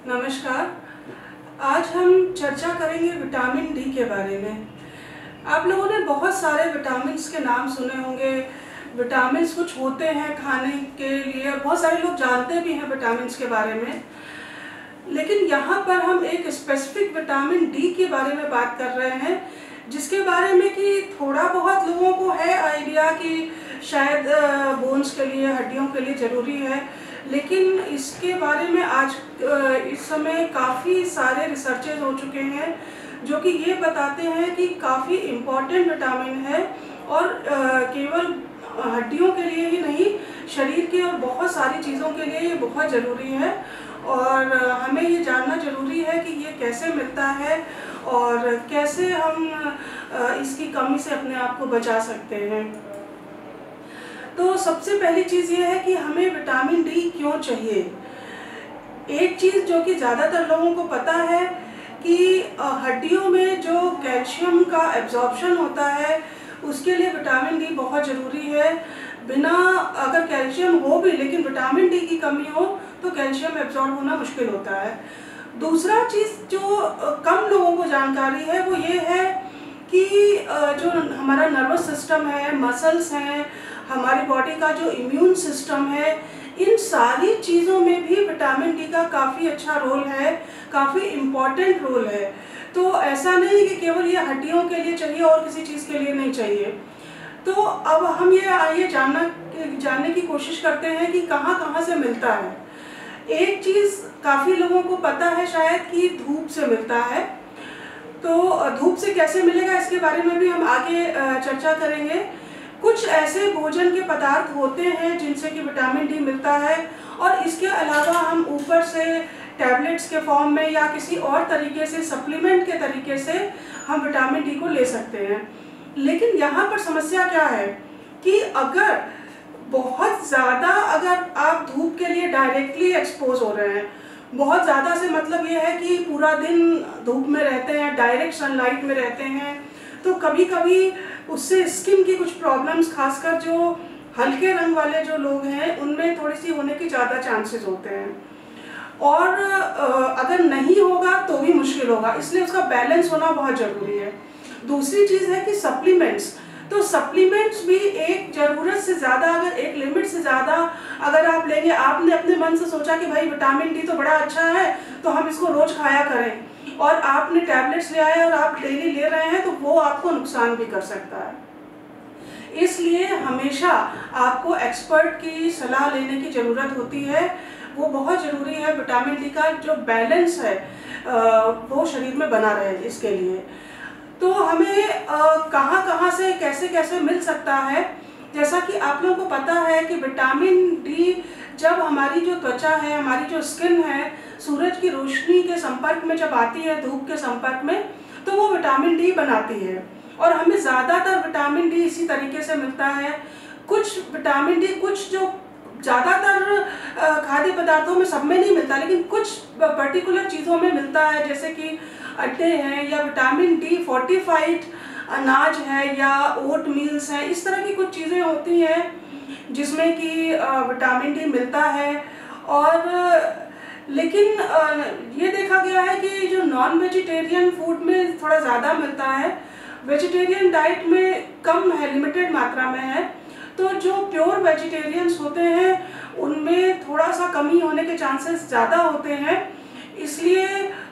नमस्कार। आज हम चर्चा करेंगे विटामिन डी के बारे में। आप लोगों ने बहुत सारे विटामिन्स के नाम सुने होंगे। विटामिन्स कुछ होते हैं खाने के लिए, बहुत सारे लोग जानते भी हैं विटामिन्स के बारे में। लेकिन यहाँ पर हम एक स्पेसिफिक विटामिन डी के बारे में बात कर रहे हैं, जिसके बारे में कि थोड़ा बहुत लोगों को है आइडिया कि शायद बोन्स के लिए, हड्डियों के लिए ज़रूरी है। लेकिन इसके बारे में आज इस समय काफ़ी सारे रिसर्चेस हो चुके हैं जो कि ये बताते हैं कि काफ़ी इम्पॉर्टेंट विटामिन है और केवल हड्डियों के लिए ही नहीं, शरीर के और बहुत सारी चीज़ों के लिए ये बहुत ज़रूरी है। और हमें ये जानना ज़रूरी है कि ये कैसे मिलता है और कैसे हम इसकी कमी से अपने आप को बचा सकते हैं। तो सबसे पहली चीज़ ये है कि हमें विटामिन डी क्यों चाहिए। एक चीज़ जो कि ज़्यादातर लोगों को पता है कि हड्डियों में जो कैल्शियम का एब्जॉर्प्शन होता है उसके लिए विटामिन डी बहुत ज़रूरी है। बिना अगर कैल्शियम हो भी लेकिन विटामिन डी की कमी हो तो कैल्शियम एब्जॉर्ब होना मुश्किल होता है। दूसरा चीज़ जो कम लोगों को जानकारी है वो ये है कि जो हमारा नर्वस सिस्टम है, मसल्स हैं, हमारी बॉडी का जो इम्यून सिस्टम है, इन सारी चीज़ों में भी विटामिन डी का काफ़ी अच्छा रोल है, काफ़ी इम्पॉर्टेंट रोल है। तो ऐसा नहीं कि केवल ये हड्डियों के लिए चाहिए और किसी चीज़ के लिए नहीं चाहिए। तो अब हम ये जानने की कोशिश करते हैं कि कहाँ कहाँ से मिलता है। एक चीज़ काफ़ी लोगों को पता है शायद कि धूप से मिलता है। तो धूप से कैसे मिलेगा इसके बारे में भी हम आगे चर्चा करेंगे। कुछ ऐसे भोजन के पदार्थ होते हैं जिनसे कि विटामिन डी मिलता है और इसके अलावा हम ऊपर से टैबलेट्स के फॉर्म में या किसी और तरीके से, सप्लीमेंट के तरीके से हम विटामिन डी को ले सकते हैं। लेकिन यहाँ पर समस्या क्या है कि अगर बहुत ज़्यादा अगर आप धूप के लिए डायरेक्टली एक्सपोज हो रहे हैं, बहुत ज़्यादा से मतलब ये है कि पूरा दिन धूप में रहते हैं, डायरेक्ट सनलाइट में रहते हैं, तो कभी कभी उससे स्किन की कुछ प्रॉब्लम्स, खासकर जो हल्के रंग वाले जो लोग हैं उनमें थोड़ी सी होने की ज़्यादा चांसेस होते हैं। और अगर नहीं होगा तो भी मुश्किल होगा, इसलिए उसका बैलेंस होना बहुत ज़रूरी है। दूसरी चीज़ है कि सप्लीमेंट्स। तो सप्लीमेंट्स भी एक ज़रूरत से ज़्यादा, अगर एक लिमिट से ज़्यादा अगर आप लेंगे, आपने अपने मन से सोचा कि भाई विटामिन डी तो बड़ा अच्छा है तो हम इसको रोज़ खाया करें, और आपने टैबलेट्स ले आए और आप डेली ले रहे हैं, तो वो आपको नुकसान भी कर सकता है। इसलिए हमेशा आपको एक्सपर्ट की सलाह लेने की ज़रूरत होती है। वो बहुत ज़रूरी है, विटामिन डी का जो बैलेंस है वो शरीर में बना रहे इसके लिए। तो हमें कहाँ कहाँ से, कैसे कैसे मिल सकता है। जैसा कि आप लोगों को पता है कि विटामिन डी जब हमारी जो त्वचा है, हमारी जो स्किन है, सूरज की रोशनी के संपर्क में जब आती है, धूप के संपर्क में, तो वो विटामिन डी बनाती है। और हमें ज़्यादातर विटामिन डी इसी तरीके से मिलता है। कुछ विटामिन डी, कुछ जो ज़्यादातर खाद्य पदार्थों में सब में नहीं मिलता, लेकिन कुछ पर्टिकुलर चीज़ों में मिलता है, जैसे कि अंडे हैं, या विटामिन डी फोर्टिफाइड अनाज है, या ओट मील्स हैं। इस तरह की कुछ चीज़ें होती हैं जिसमें कि विटामिन डी मिलता है। और लेकिन ये देखा गया है कि जो नॉन वेजिटेरियन फूड में थोड़ा ज़्यादा मिलता है, वेजिटेरियन डाइट में कम है, लिमिटेड मात्रा में है। तो जो प्योर वेजिटेरियंस होते हैं उनमें थोड़ा सा कमी होने के चांसेस ज़्यादा होते हैं। इसलिए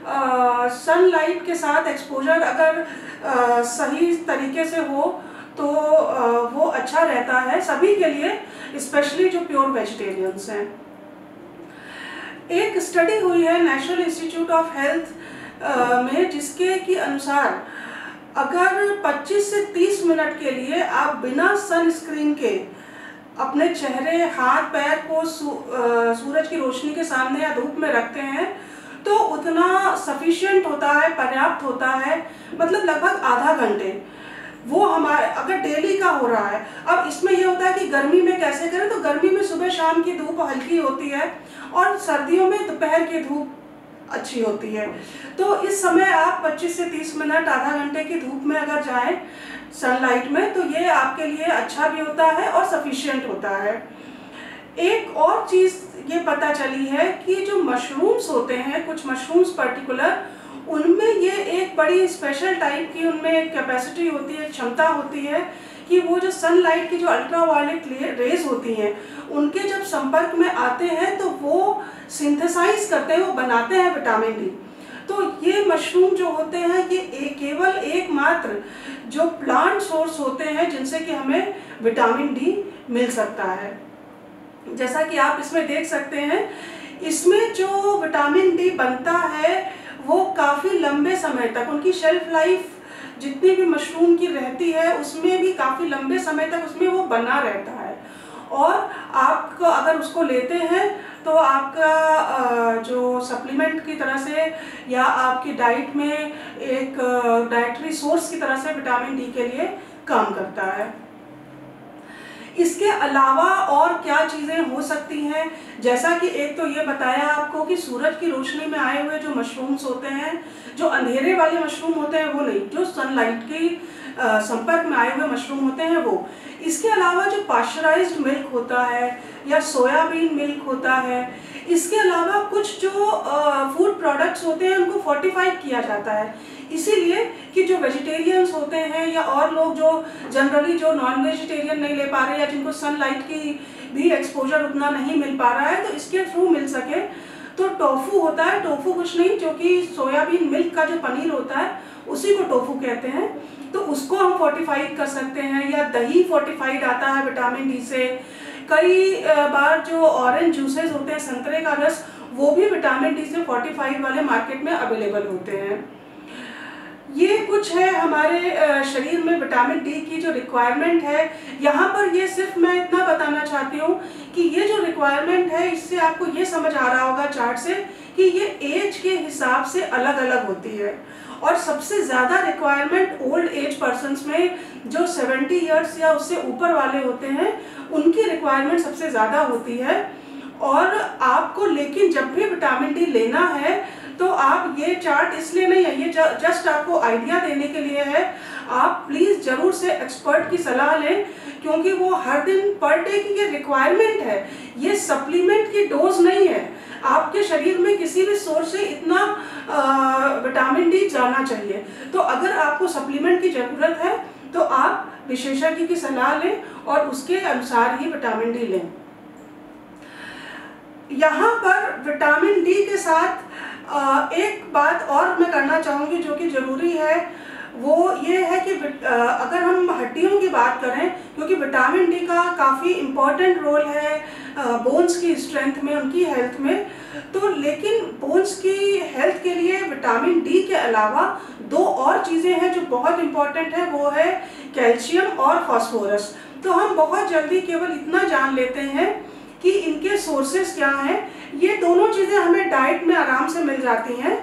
सनलाइट के साथ एक्सपोजर अगर सही तरीके से हो तो वो अच्छा रहता है सभी के लिए, स्पेशली जो प्योर वेजिटेरियंस हैं। एक स्टडी हुई है नेशनल इंस्टीट्यूट ऑफ हेल्थ में, जिसके की अनुसार अगर 25 से 30 मिनट के लिए आप बिना सनस्क्रीन के अपने चेहरे, हाथ पैर को सूरज की रोशनी के सामने या धूप में रखते हैं तो उतना सफिशिएंट होता है, पर्याप्त होता है, मतलब लगभग आधा घंटे। वो हमारे अगर डेली का हो रहा है। अब इसमें ये होता है कि गर्मी में कैसे करें, तो गर्मी में सुबह शाम की धूप हल्की होती है और सर्दियों में दोपहर की धूप अच्छी होती है। तो इस समय आप 25 से 30 मिनट, आधा घंटे की धूप में अगर जाएं सनलाइट में, तो ये आपके लिए अच्छा भी होता है और सफिशिएंट होता है। एक और चीज़ ये पता चली है कि जो मशरूम्स होते हैं, कुछ मशरूम्स पर्टिकुलर, उनमें ये एक बड़ी स्पेशल टाइप की उनमें कैपेसिटी होती है, क्षमता होती है कि वो जो सनलाइट की जो अल्ट्रावायलेट रेज होती हैं उनके जब संपर्क में आते हैं तो वो सिंथेसाइज करते हैं, वो बनाते हैं विटामिन डी। तो ये मशरूम जो होते हैं ये केवल एकमात्र जो प्लांट सोर्स होते हैं जिनसे कि हमें विटामिन डी मिल सकता है। जैसा कि आप इसमें देख सकते हैं, इसमें जो विटामिन डी बनता है वो काफ़ी लंबे समय तक, उनकी शेल्फ लाइफ जितनी भी मशरूम की रहती है उसमें भी काफ़ी लंबे समय तक उसमें वो बना रहता है। और आपको अगर उसको लेते हैं तो आपका जो सप्लीमेंट की तरह से या आपकी डाइट में एक डाइटरी सोर्स की तरह से विटामिन डी के लिए काम करता है। इसके अलावा और क्या चीज़ें हो सकती हैं, जैसा कि एक तो ये बताया आपको कि सूरज की रोशनी में आए हुए जो मशरूम्स होते हैं, जो अंधेरे वाले मशरूम होते हैं वो नहीं, जो सनलाइट की संपर्क में आए हुए मशरूम होते हैं वो। इसके अलावा जो पाश्चराइज्ड मिल्क होता है या सोयाबीन मिल्क होता है, इसके अलावा कुछ जो फूड प्रोडक्ट्स होते हैं उनको फोर्टिफाइड किया जाता है, इसीलिए कि जो वेजिटेरियंस होते हैं या और लोग जो जनरली जो नॉन वेजिटेरियन नहीं ले पा रहे या जिनको सनलाइट की भी एक्सपोजर उतना नहीं मिल पा रहा है तो इसके थ्रू मिल सके। तो टोफू होता है, टोफू कुछ नहीं जो कि सोयाबीन मिल्क का जो पनीर होता है उसी को टोफू कहते हैं, तो उसको हम फोर्टिफाइड कर सकते हैं। या दही फोर्टिफाइड आता है विटामिन डी से। कई बार जो ऑरेंज जूसेस होते हैं, संतरे का रस, वो भी विटामिन डी से फोर्टिफाइड वाले मार्केट में अवेलेबल होते हैं। ये कुछ है हमारे शरीर में विटामिन डी की जो रिक्वायरमेंट है। यहाँ पर ये सिर्फ मैं इतना बताना चाहती हूँ कि ये जो रिक्वायरमेंट है इससे आपको ये समझ आ रहा होगा चार्ट से कि ये एज के हिसाब से अलग अलग होती है। और सबसे ज़्यादा रिक्वायरमेंट ओल्ड एज पर्सन्स में जो 70 इयर्स या उससे ऊपर वाले होते हैं उनकी रिक्वायरमेंट सबसे ज़्यादा होती है। और आपको लेकिन जब भी विटामिन डी लेना है तो आप ये चार्ट इसलिए नहीं है, ये जस्ट आपको आइडिया देने के लिए है। आप प्लीज़ ज़रूर से एक्सपर्ट की सलाह लें क्योंकि वो हर दिन पर डे की ये रिक्वायरमेंट है, ये सप्लीमेंट की डोज नहीं है। आपके शरीर में किसी भी सोर्स से इतना विटामिन डी जाना चाहिए। तो अगर आपको सप्लीमेंट की ज़रूरत है तो आप विशेषज्ञ की सलाह लें और उसके अनुसार ही विटामिन डी लें। यहाँ पर विटामिन डी के साथ एक बात और मैं करना चाहूँगी जो कि ज़रूरी है, वो ये है कि अगर हम हड्डियों की बात करें, क्योंकि विटामिन डी का काफ़ी इम्पॉर्टेंट रोल है बोन्स की स्ट्रेंथ में, उनकी हेल्थ में, तो लेकिन बोन्स की हेल्थ के लिए विटामिन डी के अलावा दो और चीज़ें हैं जो बहुत इम्पॉर्टेंट है, वो है कैल्शियम और फास्फोरस। तो हम बहुत जल्दी केवल इतना जान लेते हैं कि इनके सोर्सेस क्या हैं। ये दोनों चीज़ें हमें डाइट में आराम से मिल जाती हैं।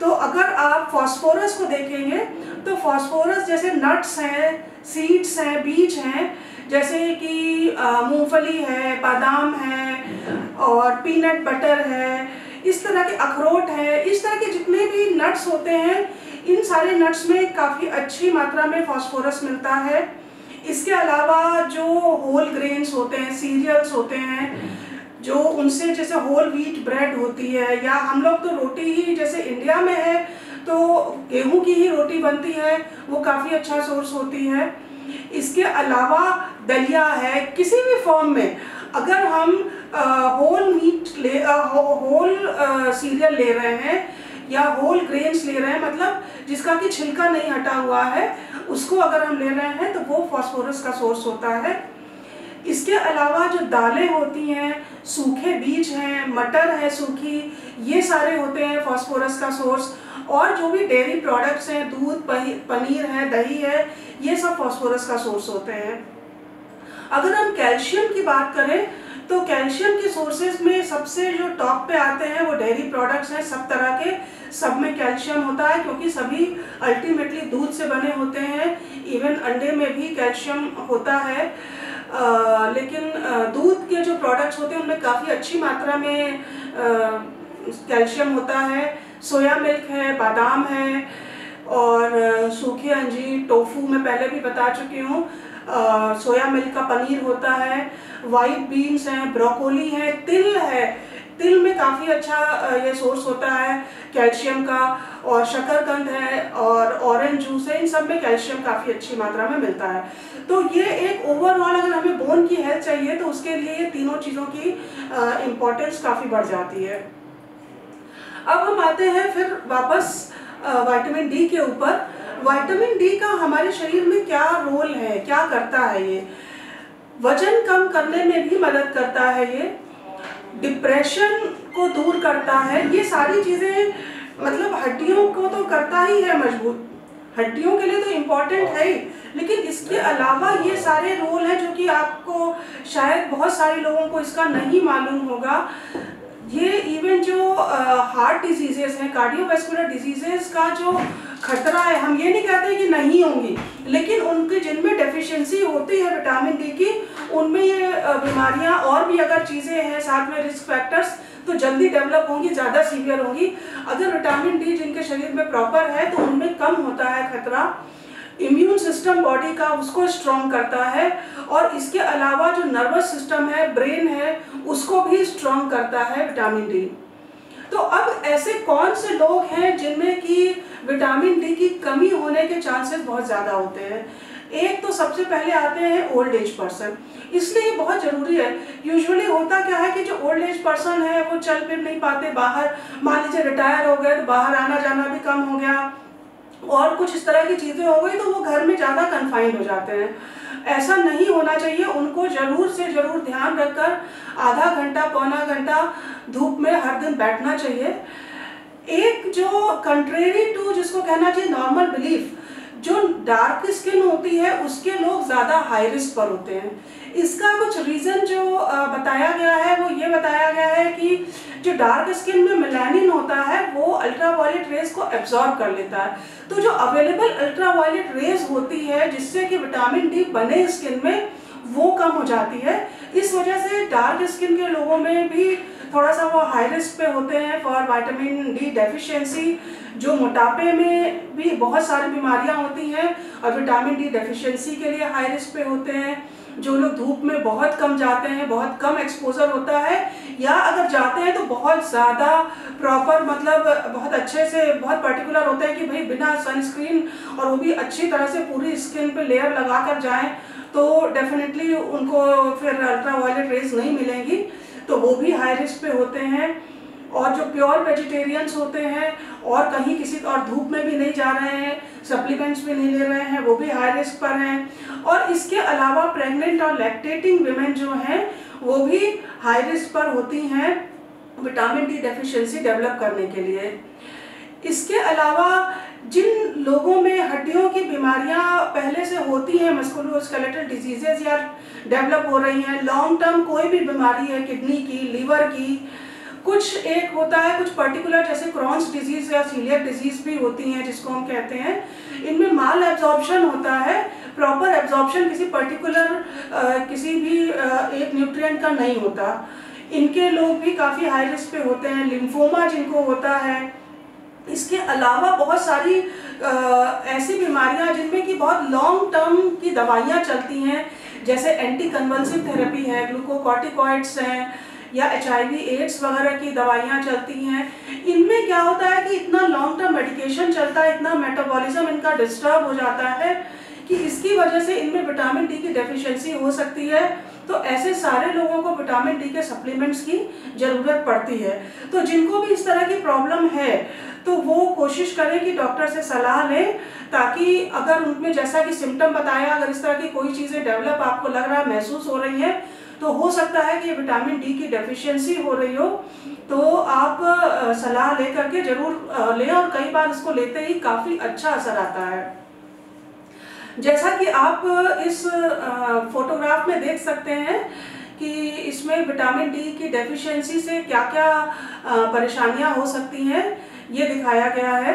तो अगर आप फास्फोरस को देखेंगे तो फास्फोरस जैसे नट्स हैं, सीड्स हैं, बीज हैं, जैसे कि मूंगफली है, बादाम है और पीनट बटर है, इस तरह के अखरोट है, इस तरह के जितने भी नट्स होते हैं इन सारे नट्स में काफ़ी अच्छी मात्रा में फास्फोरस मिलता है। इसके अलावा जो होल ग्रेन्स होते हैं, सीरियल्स होते हैं, जो उनसे जैसे होल व्हीट ब्रेड होती है, या हम लोग तो रोटी ही जैसे इंडिया में है तो गेहूं की ही रोटी बनती है, वो काफ़ी अच्छा सोर्स होती है। इसके अलावा दलिया है, किसी भी फॉर्म में अगर हम होल मीट होल सीरियल ले रहे हैं या होल ग्रेन्स ले रहे हैं, मतलब जिसका कि छिलका नहीं हटा हुआ है, उसको अगर हम ले रहे हैं तो वो फास्फोरस का सोर्स होता है। इसके अलावा जो दालें होती हैं, सूखे बीज हैं, मटर है सूखी, ये सारे होते हैं फास्फोरस का सोर्स। और जो भी डेयरी प्रोडक्ट्स हैं, दूध, पनीर है, दही है, ये सब फास्फोरस का सोर्स होते हैं। अगर हम कैल्शियम की बात करें तो कैल्शियम के सोर्सेज में सबसे जो टॉप पे आते हैं वो डेयरी प्रोडक्ट्स हैं। सब तरह के, सब में कैल्शियम होता है क्योंकि सभी अल्टीमेटली दूध से बने होते हैं। इवन अंडे में भी कैल्शियम होता है, लेकिन दूध के जो प्रोडक्ट्स होते हैं उनमें काफ़ी अच्छी मात्रा में कैल्शियम होता है। सोया मिल्क है, बादाम है और सूखे अंजीर, टोफू मैं पहले भी बता चुकी हूँ। सोया मिल्क का पनीर होता है, वाइट बीन्स हैं, ब्रोकोली है, तिल है। तिल में काफ़ी अच्छा ये सोर्स होता है कैल्शियम का, और शकरकंद है और ऑरेंज जूस है, इन सब में कैल्शियम काफ़ी अच्छी मात्रा में मिलता है। तो ये एक ओवरऑल अगर हमें बोन की हेल्थ चाहिए तो उसके लिए ये तीनों चीज़ों की इम्पोर्टेंस काफ़ी बढ़ जाती है। अब हम आते हैं फिर वापस विटामिन डी के ऊपर। विटामिन डी का हमारे शरीर में क्या रोल है, क्या करता है? ये वजन कम करने में भी मदद करता है, ये डिप्रेशन को दूर करता है, ये सारी चीज़ें मतलब हड्डियों को तो करता ही है मजबूत, हड्डियों के लिए तो इम्पॉर्टेंट है ही, लेकिन इसके अलावा ये सारे रोल हैं जो कि आपको शायद बहुत सारे लोगों को इसका नहीं मालूम होगा। ये इवन जो हार्ट डिजीजेस हैं, कार्डियोवैस्कुलर डिजीजेस का जो खतरा है, हम ये नहीं कहते कि नहीं होंगी, लेकिन उनके जिनमें डेफिशिएंसी होती है विटामिन डी की, उनमें ये बीमारियां और भी अगर चीज़ें हैं साथ में रिस्क फैक्टर्स तो जल्दी डेवलप होंगी, ज़्यादा सीवियर होंगी। अगर विटामिन डी जिनके शरीर में प्रॉपर है तो उनमें कम होता है खतरा। इम्यून सिस्टम बॉडी का उसको स्ट्रॉन्ग करता है, और इसके अलावा जो नर्वस सिस्टम है, ब्रेन है, उसको भी स्ट्रॉन्ग करता है विटामिन डी। तो अब ऐसे कौन से लोग हैं जिनमें कि विटामिन डी की कमी होने के चांसेस बहुत ज़्यादा होते हैं? एक तो सबसे पहले आते हैं ओल्ड एज पर्सन, इसलिए ये बहुत ज़रूरी है। यूजुअली होता क्या है कि जो ओल्ड एज पर्सन है वो चल फिर नहीं पाते, बाहर मान लीजिए रिटायर हो गए तो बाहर आना जाना भी कम हो गया और कुछ इस तरह की चीज़ें हो गई, तो वो घर में ज़्यादा कन्फाइंड हो जाते हैं। ऐसा नहीं होना चाहिए, उनको ज़रूर से ज़रूर ध्यान रखकर आधा घंटा पौना घंटा धूप में हर दिन बैठना चाहिए। एक जो कंट्रेरी टू जिसको कहना चाहिए नॉर्मल बिलीफ, जो डार्क स्किन होती है उसके लोग ज़्यादा हाई रिस्क पर होते हैं। इसका कुछ रीज़न जो बताया गया है वो ये बताया गया है कि जो डार्क स्किन में मेलानिन होता है वो अल्ट्रावायलेट रेज को एब्जॉर्ब कर लेता है। तो जो अवेलेबल अल्ट्रावायलेट रेज होती है जिससे कि विटामिन डी बने स्किन में, वो कम हो जाती है। इस वजह से डार्क स्किन के लोगों में भी थोड़ा सा वो हाई रिस्क पे होते हैं फॉर विटामिन डी डेफिशिएंसी। जो मोटापे में भी बहुत सारी बीमारियां होती हैं और विटामिन डी डेफिशिएंसी के लिए हाई रिस्क पे होते हैं। जो लोग धूप में बहुत कम जाते हैं, बहुत कम एक्सपोजर होता है, या अगर जाते हैं तो बहुत ज़्यादा प्रॉपर मतलब बहुत अच्छे से बहुत पर्टिकुलर होता है कि भाई बिना सनस्क्रीन और वो भी अच्छी तरह से पूरी स्किन पे लेयर लगा कर जाएँ, तो डेफिनेटली उनको फिर अल्ट्रावायलेट रेज नहीं मिलेंगी, तो वो भी हाई रिस्क पे होते हैं। और जो प्योर वेजिटेरियंस होते हैं और कहीं किसी और धूप में भी नहीं जा रहे हैं, सप्लीमेंट्स भी नहीं ले रहे हैं, वो भी हाई रिस्क पर हैं। और इसके अलावा प्रेग्नेंट और लैक्टेटिंग विमेन जो हैं वो भी हाई रिस्क पर होती हैं विटामिन डी डेफिशिएंसी डेवलप करने के लिए। इसके अलावा जिन लोगों में हड्डियों की बीमारियां पहले से होती हैं, मस्कुलोस्केलेटल डिजीजेज या डेवलप हो रही हैं, लॉन्ग टर्म कोई भी बीमारी है, किडनी की, लीवर की, कुछ एक होता है कुछ पर्टिकुलर जैसे क्रॉन्स डिजीज या सीलियक डिजीज भी होती हैं जिसको हम कहते हैं, इनमें माल एब्जॉर्प्शन होता है, प्रॉपर एब्जॉर्प्शन किसी पर्टिकुलर किसी भी एक न्यूट्रिएंट का नहीं होता। इनके लोग भी काफ़ी हाई रिस्क पे होते हैं। लिम्फोमा जिनको होता है, इसके अलावा बहुत सारी ऐसी बीमारियां जिनमें कि बहुत लॉन्ग टर्म की दवाइयां चलती हैं, जैसे एंटी कन्वल्सिव थेरेपी है, ग्लूकोकॉर्टिकॉइड्स हैं, या HIV एड्स वगैरह की दवाइयां चलती हैं। इनमें क्या होता है कि इतना लॉन्ग टर्म मेडिकेशन चलता है, इतना मेटाबॉलिज्म इनका डिस्टर्ब हो जाता है कि इसकी वजह से इनमें विटामिन डी की डेफिशिएंसी हो सकती है। तो ऐसे सारे लोगों को विटामिन डी के सप्लीमेंट्स की ज़रूरत पड़ती है। तो जिनको भी इस तरह की प्रॉब्लम है तो वो कोशिश करें कि डॉक्टर से सलाह लें, ताकि अगर उनमें जैसा कि सिम्टम बताया, अगर इस तरह की कोई चीज़ें डेवलप आपको लग रहा है, महसूस हो रही है, तो हो सकता है कि विटामिन डी की डेफिशिएंसी हो रही हो, तो आप सलाह ले करके ज़रूर लें, और कई बार इसको लेते ही काफ़ी अच्छा असर आता है। जैसा कि आप इस फोटोग्राफ में देख सकते हैं कि इसमें विटामिन डी की डेफिशिएंसी से क्या क्या परेशानियां हो सकती हैं, ये दिखाया गया है।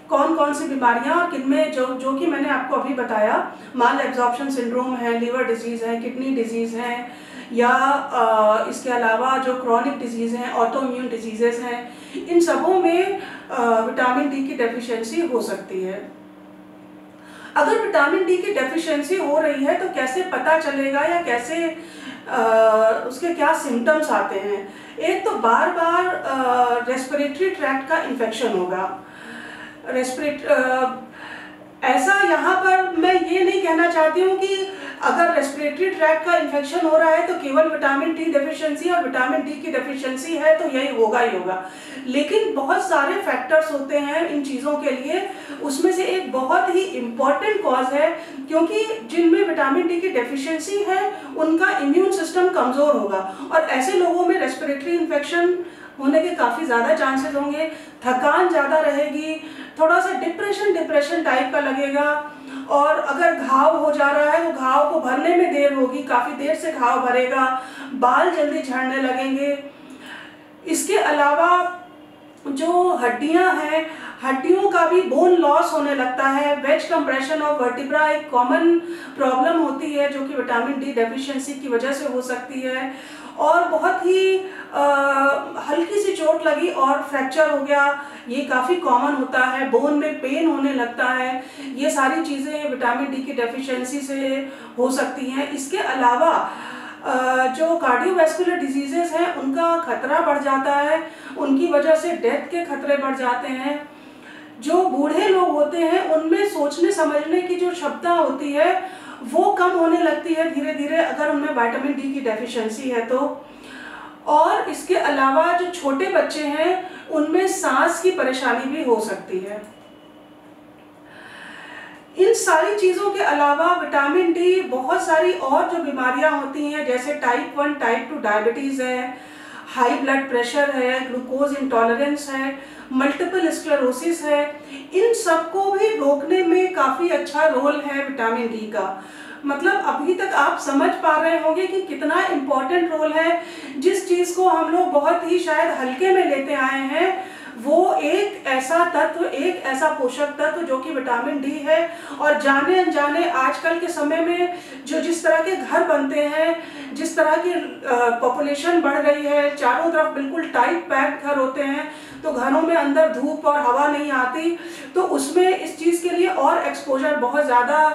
कौन कौन सी बीमारियां और किनमें जो कि मैंने आपको अभी बताया, माल एब्जॉर्प्शन सिंड्रोम है, लीवर डिजीज़ है, किडनी डिजीज़ है, या इसके अलावा जो क्रॉनिक डिजीज़ हैं, ऑटो इम्यून डिजीज़ेस हैं, इन सबों में विटामिन डी की डेफिशिएंसी हो सकती है। अगर विटामिन डी की डेफिशिएंसी हो रही है तो कैसे पता चलेगा या कैसे उसके क्या सिम्टम्स आते हैं। एक तो बार बार रेस्पिरेटरी ट्रैक्ट का इन्फेक्शन होगा। ऐसा यहाँ पर मैं ये नहीं कहना चाहती हूँ कि अगर रेस्पिरेटरी ट्रैक्ट का इन्फेक्शन हो रहा है तो केवल विटामिन डी डेफिशिएंसी और विटामिन डी की डेफिशिएंसी है तो यही होगा ही होगा, लेकिन बहुत सारे फैक्टर्स होते हैं इन चीज़ों के लिए। उसमें से एक बहुत ही इम्पॉर्टेंट कॉज है, क्योंकि जिनमें विटामिन डी की डेफिशिएंसी है उनका इम्यून सिस्टम कमज़ोर होगा और ऐसे लोगों में रेस्पिरेटरी इन्फेक्शन होने के काफ़ी ज़्यादा चांसेस होंगे। थकान ज़्यादा रहेगी, थोड़ा सा डिप्रेशन टाइप का लगेगा, और अगर घाव हो जा रहा है तो घाव को भरने में देर होगी, काफ़ी देर से घाव भरेगा, बाल जल्दी झड़ने लगेंगे। इसके अलावा जो हड्डियां हैं, हड्डियों का भी बोन लॉस होने लगता है। वेज कंप्रेशन ऑफ वर्टिब्रा एक कॉमन प्रॉब्लम होती है जो कि विटामिन डी डेफिशिएंसी की वजह से हो सकती है। और बहुत ही हल्की सी चोट लगी और फ्रैक्चर हो गया, ये काफ़ी कॉमन होता है। बोन में पेन होने लगता है, ये सारी चीज़ें विटामिन डी की डेफिशिएंसी से हो सकती हैं। इसके अलावा जो कार्डियोवैस्कुलर डिजीजेस हैं उनका खतरा बढ़ जाता है, उनकी वजह से डेथ के खतरे बढ़ जाते हैं। जो बूढ़े लोग होते हैं उनमें सोचने समझने की जो क्षमता होती है वो कम होने लगती है धीरे धीरे अगर उनमें विटामिन डी की डेफिशिएंसी है तो। और इसके अलावा जो छोटे बच्चे हैं उनमें सांस की परेशानी भी हो सकती है। इन सारी चीज़ों के अलावा विटामिन डी बहुत सारी और जो बीमारियां होती हैं जैसे टाइप 1 टाइप 2 डायबिटीज़ है, हाई ब्लड प्रेशर है, ग्लूकोज इंटॉलरेंस है, मल्टीपल स्क्लेरोसिस है, इन सबको भी रोकने में काफ़ी अच्छा रोल है विटामिन डी का। मतलब अभी तक आप समझ पा रहे होंगे कि कितना इम्पोर्टेंट रोल है। जिस चीज़ को हम लोग बहुत ही शायद हल्के में लेते आए हैं वो एक ऐसा तत्व, एक ऐसा पोषक तत्व जो कि विटामिन डी है। और जाने अनजाने आजकल के समय में जो जिस तरह के घर बनते हैं, जिस तरह की पॉपुलेशन बढ़ रही है, चारों तरफ बिल्कुल टाइट पैक्ड घर होते हैं, तो घरों में अंदर धूप और हवा नहीं आती, तो उसमें इस चीज़ के लिए और एक्सपोजर बहुत ज़्यादा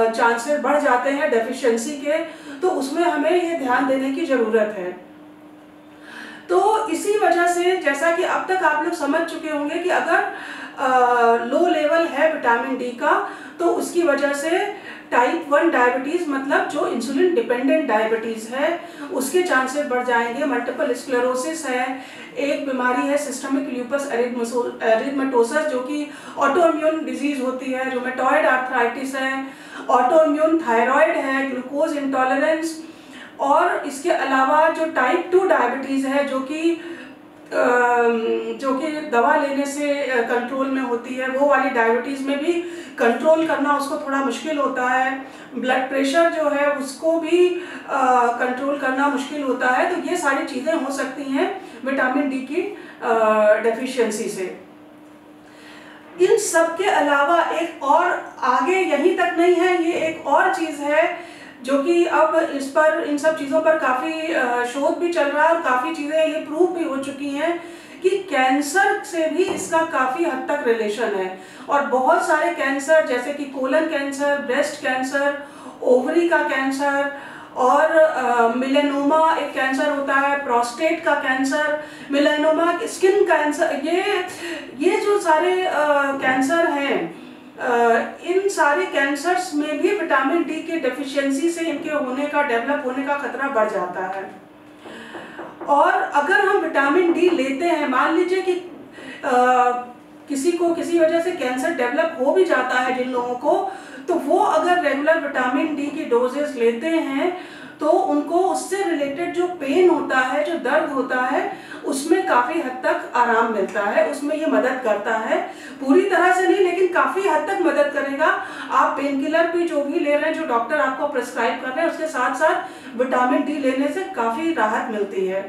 चांसेस बढ़ जाते हैं डेफिशिएंसी के। तो उसमें हमें ये ध्यान देने की ज़रूरत है। तो इसी वजह से जैसा कि अब तक आप लोग समझ चुके होंगे कि अगर लो लेवल है विटामिन डी का तो उसकी वजह से टाइप 1 डायबिटीज़ मतलब जो इंसुलिन डिपेंडेंट डायबिटीज़ है उसके चांसेस बढ़ जाएंगे। मल्टीपल स्क्लेरोसिस है, एक बीमारी है सिस्टमिक ल्यूपस एरिथमेटोसस जो कि ऑटो इम्यून डिजीज़ होती है, रूमेटॉइड आर्थराइटिस है, ऑटो इम्यून थायराइड है, ग्लूकोज इंटॉलरेंस। और इसके अलावा जो टाइप 2 डायबिटीज़ है जो कि दवा लेने से कंट्रोल में होती है, वो वाली डायबिटीज़ में भी कंट्रोल करना उसको थोड़ा मुश्किल होता है। ब्लड प्रेशर जो है उसको भी कंट्रोल करना मुश्किल होता है। तो ये सारी चीज़ें हो सकती हैं विटामिन डी की डेफिशिएंसी से। इन सब के अलावा एक और आगे यहीं तक नहीं है, ये एक और चीज़ है जो कि अब इस पर इन सब चीज़ों पर काफ़ी शोध भी चल रहा है और काफ़ी चीज़ें ये प्रूव भी हो चुकी हैं कि कैंसर से भी इसका काफ़ी हद तक रिलेशन है। और बहुत सारे कैंसर जैसे कि colon cancer, breast cancer, ovary का कैंसर और मिलेनोमा एक कैंसर होता है, प्रोस्टेट का कैंसर, मिलेनोमा स्किन कैंसर, ये जो सारे कैंसर हैं इन सारे कैंसर्स में भी विटामिन डी के डेफिशिएंसी से इनके डेवलप होने का खतरा बढ़ जाता है। और अगर हम विटामिन डी लेते हैं, मान लीजिए कि किसी को किसी वजह से कैंसर डेवलप हो भी जाता है जिन लोगों को, तो वो अगर रेगुलर विटामिन डी की डोजेस लेते हैं तो उनको उससे रिलेटेड जो पेन होता है, जो दर्द होता है, उसमें काफ़ी हद तक आराम मिलता है, उसमें ये मदद करता है। पूरी तरह से नहीं लेकिन काफ़ी हद तक मदद करेगा। आप पेन किलर भी जो भी ले रहे हैं, जो डॉक्टर आपको प्रिस्क्राइब कर रहे हैं, उसके साथ साथ विटामिन डी लेने से काफ़ी राहत मिलती है।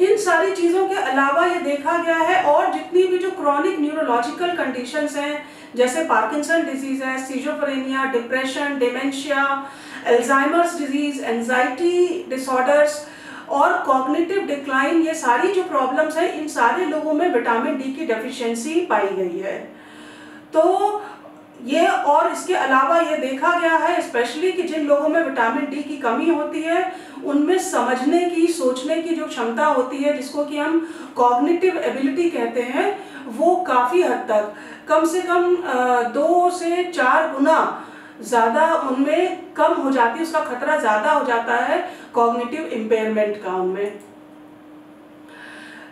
इन सारी चीज़ों के अलावा ये देखा गया है और जितनी भी जो क्रॉनिक न्यूरोलॉजिकल कंडीशंस हैं जैसे पार्किंसन डिजीज़ है, schizophrenia, depression, dementia, Alzheimer's disease, anxiety disorders और कॉग्निटिव डिक्लाइन, ये सारी जो प्रॉब्लम्स हैं इन सारे लोगों में विटामिन डी की डेफिशिएंसी पाई गई है। तो ये और इसके अलावा ये देखा गया है स्पेशली कि जिन लोगों में विटामिन डी की कमी होती है उनमें समझने की, सोचने की जो क्षमता होती है, जिसको कि हम कॉग्निटिव एबिलिटी कहते हैं, वो काफ़ी हद तक, कम से कम 2 से 4 गुना ज़्यादा उनमें कम हो जाती है, उसका खतरा ज़्यादा हो जाता है कॉग्निटिव इम्पेयरमेंट का उनमें।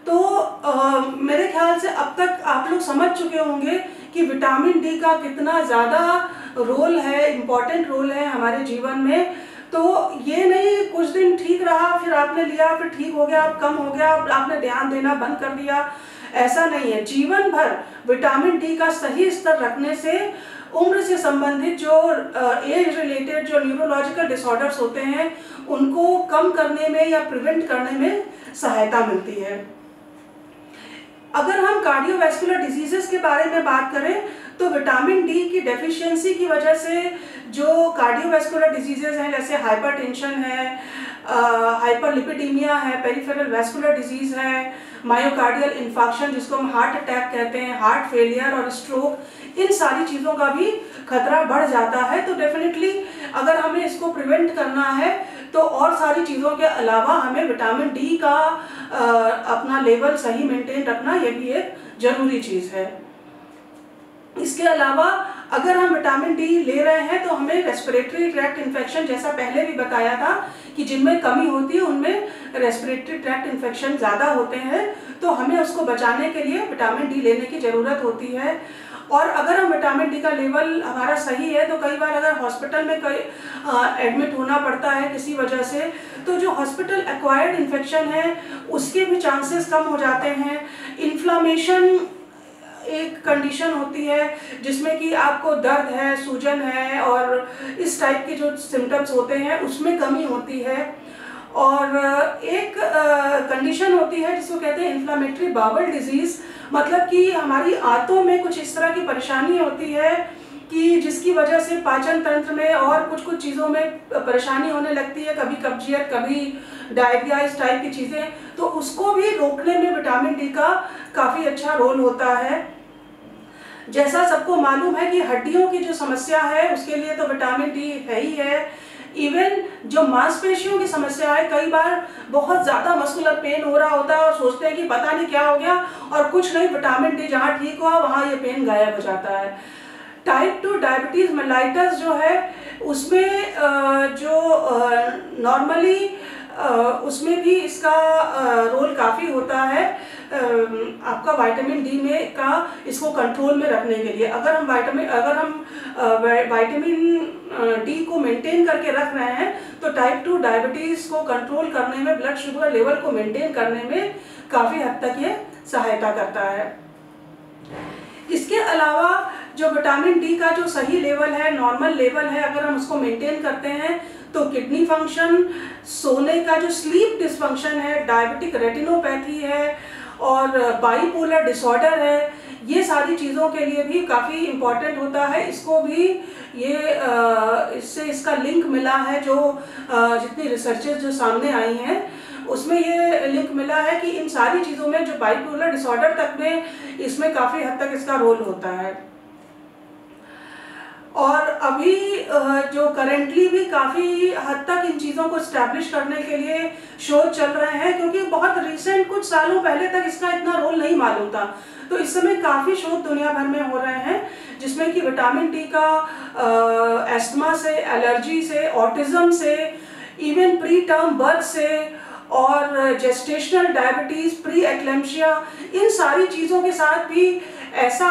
तो मेरे ख्याल से अब तक आप लोग समझ चुके होंगे कि विटामिन डी का कितना ज़्यादा रोल है, इम्पॉर्टेंट रोल है हमारे जीवन में। तो ये नहीं कुछ दिन ठीक रहा, फिर आपने लिया, फिर ठीक हो गया, कम हो गया, आपने ध्यान देना बंद कर दिया, ऐसा नहीं है। जीवन भर विटामिन डी का सही स्तर रखने से उम्र से संबंधित जो एज रिलेटेड जो न्यूरोलॉजिकल डिसऑर्डर्स होते हैं उनको कम करने में या प्रिवेंट करने में सहायता मिलती है। अगर हम कार्डियोवैस्कुलर डिजीजेस के बारे में बात करें तो विटामिन डी की डेफिशिएंसी की वजह से जो कार्डियोवैस्कुलर डिजीजेस हैं, जैसे हाइपरटेंशन है, हाइपरलिपिडीमिया है, पेरिफेरल वैस्कुलर डिजीज है, मायोकार्डियल इन्फार्क्शन जिसको हम हार्ट अटैक कहते हैं, हार्ट फेलियर और स्ट्रोक, इन सारी चीज़ों का भी खतरा बढ़ जाता है। तो डेफिनेटली अगर हमें इसको प्रिवेंट करना है तो और सारी चीज़ों के अलावा हमें विटामिन डी का अपना लेवल सही मेंटेन रखना, ये भी एक ज़रूरी चीज़ है। इसके अलावा अगर हम विटामिन डी ले रहे हैं तो हमें रेस्पिरेटरी ट्रैक्ट इन्फेक्शन, जैसा पहले भी बताया था कि जिनमें कमी होती है उनमें रेस्पिरेटरी ट्रैक्ट इन्फेक्शन ज़्यादा होते हैं, तो हमें उसको बचाने के लिए विटामिन डी लेने की ज़रूरत होती है। और अगर हम विटामिन डी का लेवल हमारा सही है तो कई बार अगर हॉस्पिटल में एडमिट होना पड़ता है किसी वजह से, तो जो हॉस्पिटल एक्वायर्ड इन्फेक्शन है उसके भी चांसेस कम हो जाते हैं। इन्फ्लामेशन एक कंडीशन होती है जिसमें कि आपको दर्द है, सूजन है और इस टाइप के जो सिम्टम्स होते हैं उसमें कमी होती है। और एक कंडीशन होती है जिसको कहते हैं इन्फ्लामेटरी बाउल डिजीज़, मतलब कि हमारी आंतों में कुछ इस तरह की परेशानी होती है कि जिसकी वजह से पाचन तंत्र में और कुछ कुछ चीज़ों में परेशानी होने लगती है, कभी कब्जियत, कभी डायरिया, इस टाइप की चीज़ें, तो उसको भी रोकने में विटामिन डी का काफ़ी अच्छा रोल होता है। जैसा सबको मालूम है कि हड्डियों की जो समस्या है उसके लिए तो विटामिन डी है ही है। इवन जो मांसपेशियों की समस्या है, कई बार बहुत ज़्यादा मस्कुलर पेन हो रहा होता है और सोचते हैं कि पता नहीं क्या हो गया, और कुछ नहीं, विटामिन डी जहाँ ठीक हुआ वहाँ ये पेन गायब हो जाता है। टाइप 2 डायबिटीज़ मेलाइटस जो है उसमें जो नॉर्मली उसमें भी इसका रोल काफ़ी होता है आपका विटामिन डी में का इसको कंट्रोल में रखने के लिए। अगर हम विटामिन डी को मेंटेन करके रख रहे हैं तो टाइप 2 डायबिटीज़ को कंट्रोल करने में, ब्लड शुगर लेवल को मेंटेन करने में काफ़ी हद तक ये सहायता करता है। इसके अलावा जो विटामिन डी का जो सही लेवल है, नॉर्मल लेवल है, अगर हम उसको मेंटेन करते हैं तो किडनी फंक्शन, सोने का जो स्लीप डिसफंक्शन है, डायबिटिक रेटिनोपैथी है और बाइपोलर डिसऑर्डर है, ये सारी चीज़ों के लिए भी काफ़ी इम्पॉर्टेंट होता है। इसको भी इससे इसका लिंक मिला है, जो जितनी रिसर्चेस जो सामने आई हैं उसमें ये लिंक मिला है कि इन सारी चीज़ों में जो बाइपोलर डिसऑर्डर तक में इसमें काफ़ी हद तक इसका रोल होता है। और अभी जो करेंटली भी काफ़ी हद तक इन चीज़ों को इस्टेब्लिश करने के लिए शोध चल रहे हैं, क्योंकि बहुत रिसेंट कुछ सालों पहले तक इसका इतना रोल नहीं मालूम था। तो इस समय काफ़ी शोध दुनिया भर में हो रहे हैं जिसमें कि विटामिन डी का एस्थमा से, एलर्जी से, ऑटिज़म से, इवन प्री टर्म बर्थ से और जेस्टेशनल डायबिटीज़, प्री एक्लेम्शिया, इन सारी चीज़ों के साथ भी ऐसा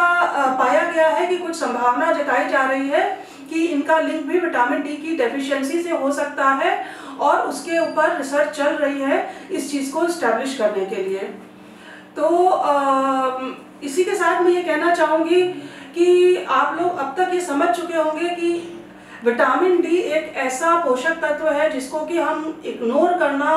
पाया गया है कि कुछ संभावना जताई जा रही है कि इनका लिंक भी विटामिन डी की डेफिशिएंसी से हो सकता है, और उसके ऊपर रिसर्च चल रही है इस चीज़ को इस्टेब्लिश करने के लिए। तो इसी के साथ मैं ये कहना चाहूँगी कि आप लोग अब तक ये समझ चुके होंगे कि विटामिन डी एक ऐसा पोषक तत्व है जिसको कि हम इग्नोर करना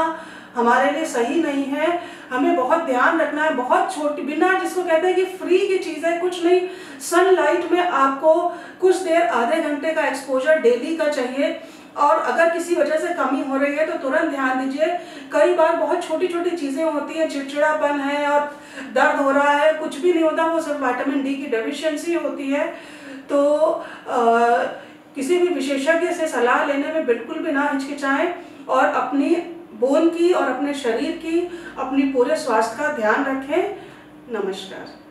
हमारे लिए सही नहीं है। हमें बहुत ध्यान रखना है, बहुत छोटी, बिना, जिसको कहते हैं कि फ्री की चीज़ है, कुछ नहीं, सनलाइट में आपको कुछ देर, आधे घंटे का एक्सपोजर डेली का चाहिए। और अगर किसी वजह से कमी हो रही है तो तुरंत ध्यान दीजिए। कई बार बहुत छोटी छोटी चीज़ें होती हैं, चिड़चिड़ापन है और दर्द हो रहा है, कुछ भी नहीं होता, वो सिर्फ विटामिन डी की डेफिशिएंसी होती है। तो किसी भी विशेषज्ञ से सलाह लेने में बिल्कुल भी ना हिचकिचाएं और अपनी बोन की और अपने शरीर की, अपनी पूरे स्वास्थ्य का ध्यान रखें। नमस्कार।